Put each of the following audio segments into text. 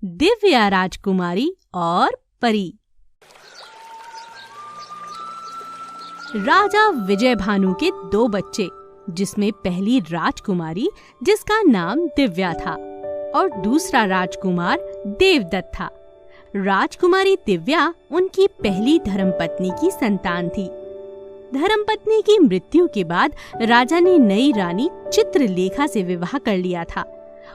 दिव्या राजकुमारी और परी। राजा विजय भानु के 2 बच्चे, जिसमें पहली राजकुमारी जिसका नाम दिव्या था और दूसरा राजकुमार देवदत्त था। राजकुमारी दिव्या उनकी पहली धर्मपत्नी की संतान थी। धर्मपत्नी की मृत्यु के बाद राजा ने नई रानी चित्रलेखा से विवाह कर लिया था।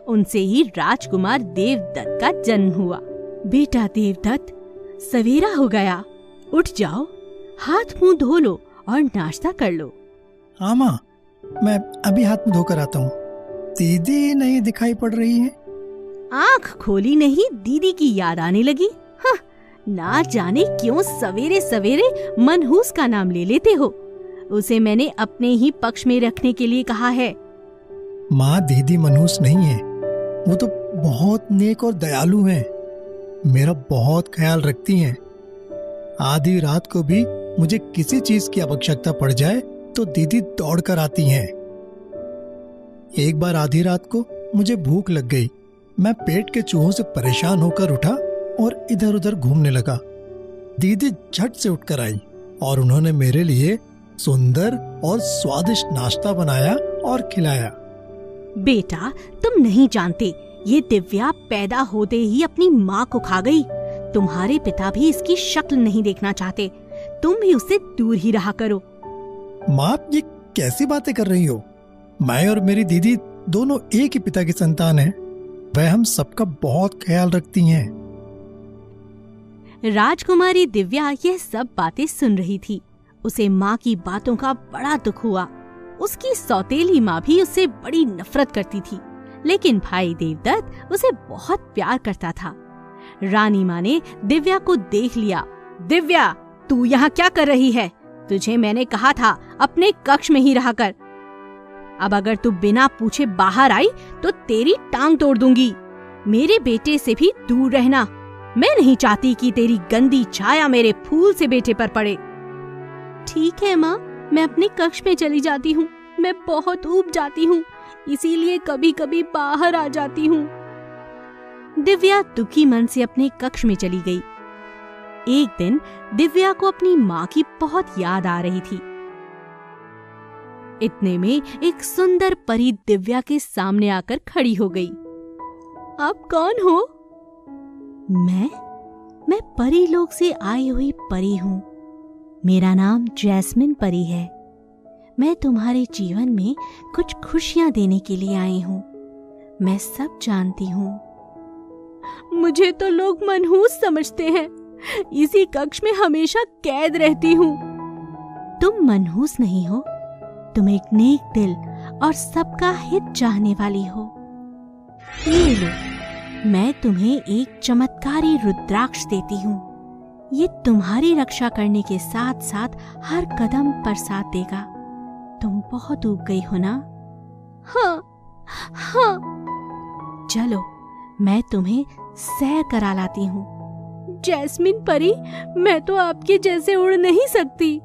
उनसे ही राजकुमार देवदत्त का जन्म हुआ। बेटा देवदत्त, सवेरा हो गया, उठ जाओ, हाथ मुंह धो लो और नाश्ता कर लो। हाँ माँ, मैं अभी हाथ मुंह धोकर आता हूँ। दीदी नहीं दिखाई पड़ रही है। आँख खोली नहीं, दीदी की याद आने लगी। हाँ, ना जाने क्यों सवेरे सवेरे मनहूस का नाम ले लेते हो। उसे मैंने अपने ही पक्ष में रखने के लिए कहा है। माँ, दीदी मनहूस नहीं है, वो तो बहुत नेक और दयालु हैं। मेरा बहुत ख्याल रखती हैं। आधी रात को भी मुझे किसी चीज की आवश्यकता पड़ जाए तो दीदी दौड़ कर आती हैं। एक बार आधी रात को मुझे भूख लग गई। मैं पेट के चूहों से परेशान होकर उठा और इधर उधर घूमने लगा। दीदी झट से उठकर आई और उन्होंने मेरे लिए सुंदर और स्वादिष्ट नाश्ता बनाया और खिलाया। बेटा, तुम नहीं जानते, ये दिव्या पैदा होते ही अपनी माँ को खा गई। तुम्हारे पिता भी इसकी शक्ल नहीं देखना चाहते। तुम भी उससे दूर ही रहा करो। माँ, ये कैसी बातें कर रही हो? मैं और मेरी दीदी दोनों एक ही पिता की संतान हैं। वह हम सबका बहुत ख्याल रखती हैं। राजकुमारी दिव्या यह सब बातें सुन रही थी। उसे माँ की बातों का बड़ा दुख हुआ। उसकी सौतेली माँ भी उससे बड़ी नफरत करती थी, लेकिन भाई देवदत्त उसे बहुत प्यार करता था। रानी माँ ने दिव्या को देख लिया। दिव्या, तू यहाँ क्या कर रही है? तुझे मैंने कहा था अपने कक्ष में ही रहा कर। अब अगर तू बिना पूछे बाहर आई तो तेरी टांग तोड़ दूंगी। मेरे बेटे से भी दूर रहना। मैं नहीं चाहती कि तेरी गंदी छाया मेरे फूल से बेटे पर पड़े। ठीक है माँ, मैं अपने कक्ष में चली जाती हूँ। मैं बहुत ऊब जाती हूँ, इसीलिए कभी कभी बाहर आ जाती हूँ। दिव्या दुखी मन से अपने कक्ष में चली गई। एक दिन दिव्या को अपनी माँ की बहुत याद आ रही थी। इतने में एक सुंदर परी दिव्या के सामने आकर खड़ी हो गई। आप कौन हो? मैं परी लोक से आई हुई परी हूँ। मेरा नाम जैस्मिन परी है। मैं तुम्हारे जीवन में कुछ खुशियां देने के लिए आई हूँ। मैं सब जानती हूँ। मुझे तो लोग मनहूस समझते हैं। इसी कक्ष में हमेशा कैद रहती हूँ। तुम मनहूस नहीं हो, तुम एक नेक दिल और सबका हित चाहने वाली हो। ये लो, मैं तुम्हें एक चमत्कारी रुद्राक्ष देती हूँ। ये तुम्हारी रक्षा करने के साथ साथ हर कदम पर साथ देगा। तुम बहुत ऊब गई हो ना? हाँ। चलो, मैं तुम्हें सैर करा लाती हूँ। जैस्मिन परी, मैं तो आपके जैसे उड़ नहीं सकती।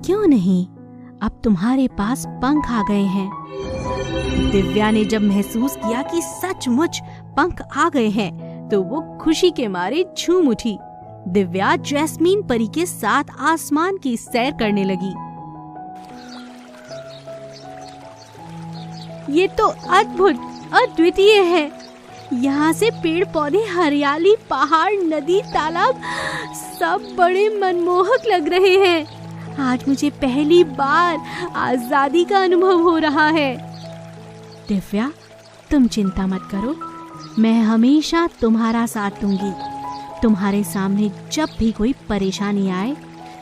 क्यों नहीं? अब तुम्हारे पास पंख आ गए हैं। दिव्या ने जब महसूस किया कि सचमुच पंख आ गए हैं, तो वो खुशी के मारे झूम उठी। दिव्या जैस्मीन परी के साथ आसमान की सैर करने लगी। ये तो अद्भुत, अद्वितीय है। यहाँ से पेड़ पौधे, हरियाली, पहाड़, नदी, तालाब सब बड़े मनमोहक लग रहे हैं। आज मुझे पहली बार आजादी का अनुभव हो रहा है। दिव्या, तुम चिंता मत करो, मैं हमेशा तुम्हारा साथ दूंगी। तुम्हारे सामने जब भी कोई परेशानी आए,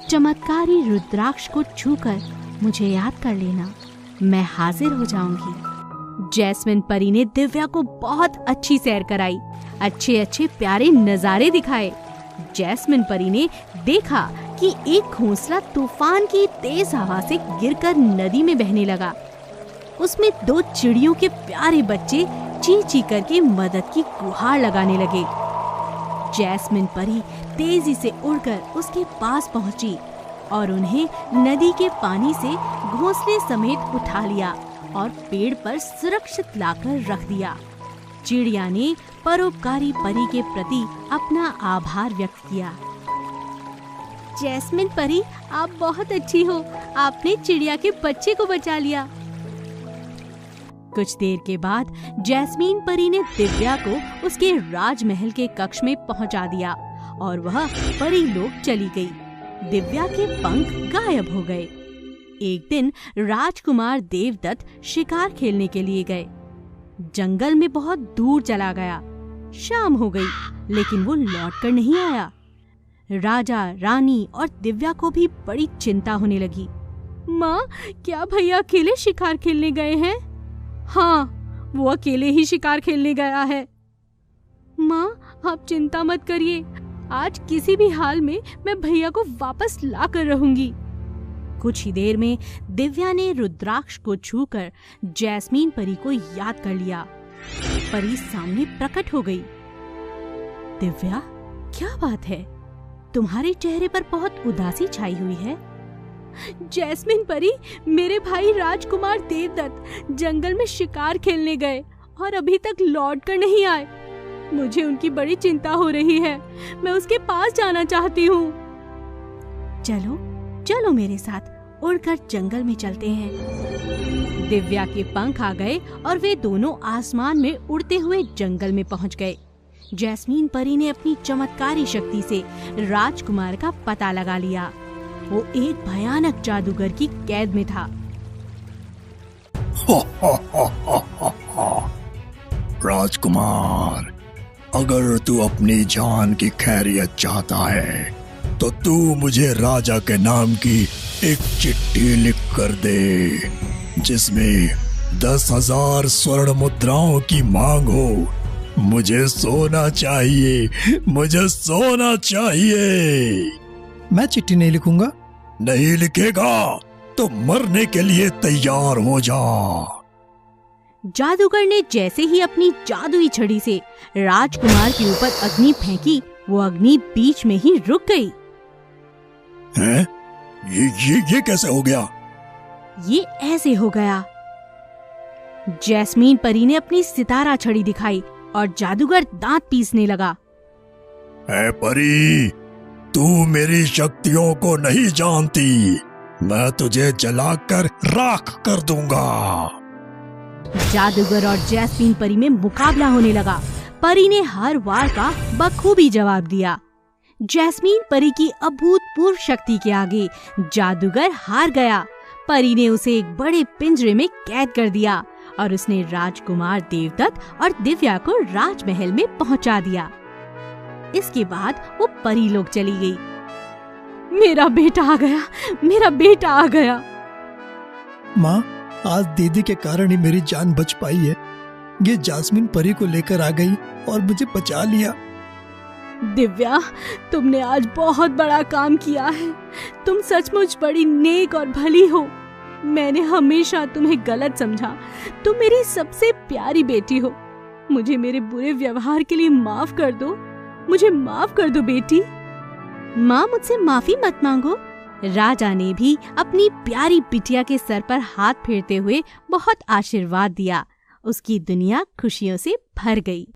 चमत्कारी रुद्राक्ष को छूकर मुझे याद कर लेना। मैं हाजिर हो जाऊंगी। जैस्मिन परी ने दिव्या को बहुत अच्छी सैर कराई, अच्छे अच्छे प्यारे नजारे दिखाए। जैस्मिन परी ने देखा कि एक घोंसला तूफान की तेज हवा से गिरकर नदी में बहने लगा। उसमें 2 चिड़ियों के प्यारे बच्चे ची ची करके मदद की गुहार लगाने लगे। जैस्मिन परी तेजी से उड़कर उसके पास पहुंची और उन्हें नदी के पानी से घोंसले समेत उठा लिया और पेड़ पर सुरक्षित लाकर रख दिया। चिड़िया ने परोपकारी परी के प्रति अपना आभार व्यक्त किया। जैस्मिन परी, आप बहुत अच्छी हो। आपने चिड़िया के बच्चे को बचा लिया। कुछ देर के बाद जैस्मीन परी ने दिव्या को उसके राजमहल के कक्ष में पहुंचा दिया और वह परी लोक चली गई। दिव्या के पंख गायब हो गए। एक दिन राजकुमार देवदत्त शिकार खेलने के लिए गए। जंगल में बहुत दूर चला गया। शाम हो गई, लेकिन वो लौटकर नहीं आया। राजा, रानी और दिव्या को भी बड़ी चिंता होने लगी। माँ, क्या भैया अकेले शिकार खेलने गए हैं? हाँ, वो अकेले ही शिकार खेलने गया है। माँ, आप चिंता मत करिए। आज किसी भी हाल में मैं भैया को वापस ला कर रहूंगी। कुछ ही देर में दिव्या ने रुद्राक्ष को छूकर जैस्मीन परी को याद कर लिया। परी सामने प्रकट हो गई। दिव्या, क्या बात है? तुम्हारे चेहरे पर बहुत उदासी छाई हुई है। जैस्मिन परी, मेरे भाई राजकुमार देवदत्त जंगल में शिकार खेलने गए और अभी तक लौट कर नहीं आए। मुझे उनकी बड़ी चिंता हो रही है। मैं उसके पास जाना चाहती हूँ। चलो चलो मेरे साथ, उड़कर जंगल में चलते हैं। दिव्या के पंख आ गए और वे दोनों आसमान में उड़ते हुए जंगल में पहुँच गए। जैस्मीन परी ने अपनी चमत्कारी शक्ति से राजकुमार का पता लगा लिया। वो एक भयानक जादूगर की कैद में था। राजकुमार, अगर तू अपनी जान की खैरियत चाहता है तो तू मुझे राजा के नाम की एक चिट्ठी लिख कर दे, जिसमें 10,000 स्वर्ण मुद्राओं की मांग हो। मुझे सोना चाहिए, मुझे सोना चाहिए। मैं चिट्ठी नहीं लिखूंगा। नहीं लिखेगा तो मरने के लिए तैयार हो जा। जादूगर ने जैसे ही अपनी जादुई छड़ी से राजकुमार के ऊपर अग्नि फेंकी, वो अग्नि बीच में ही रुक गई। हैं? ये कैसे हो गया? ये ऐसे हो गया। जैस्मीन परी ने अपनी सितारा छड़ी दिखाई और जादूगर दांत पीसने लगा। ऐ परी, तू मेरी शक्तियों को नहीं जानती। मैं तुझे जलाकर राख कर दूंगा। जादूगर और जैस्मीन परी में मुकाबला होने लगा। परी ने हर वार का बखूबी जवाब दिया। जैस्मीन परी की अभूतपूर्व शक्ति के आगे जादूगर हार गया। परी ने उसे एक बड़े पिंजरे में कैद कर दिया और उसने राजकुमार देवदत्त और दिव्या को राजमहल में पहुंचा दिया। इसके बाद वो परी लोक चली गई। मेरा बेटा आ गया, मेरा बेटा आ गया। माँ, आज दीदी के कारण ही मेरी जान बच पाई है। ये जैस्मीन परी को लेकर आ गई और मुझे बचा लिया। दिव्या, तुमने आज बहुत बड़ा काम किया है। तुम सचमुच बड़ी नेक और भली हो। मैंने हमेशा तुम्हें गलत समझा। तुम मेरी सबसे प्यारी बेटी हो। मुझे मेरे बुरे व्यवहार के लिए माफ कर दो। मुझे माफ कर दो बेटी। माँ, मुझसे माफी मत मांगो। राजा ने भी अपनी प्यारी बिटिया के सर पर हाथ फेरते हुए बहुत आशीर्वाद दिया। उसकी दुनिया खुशियों से भर गई।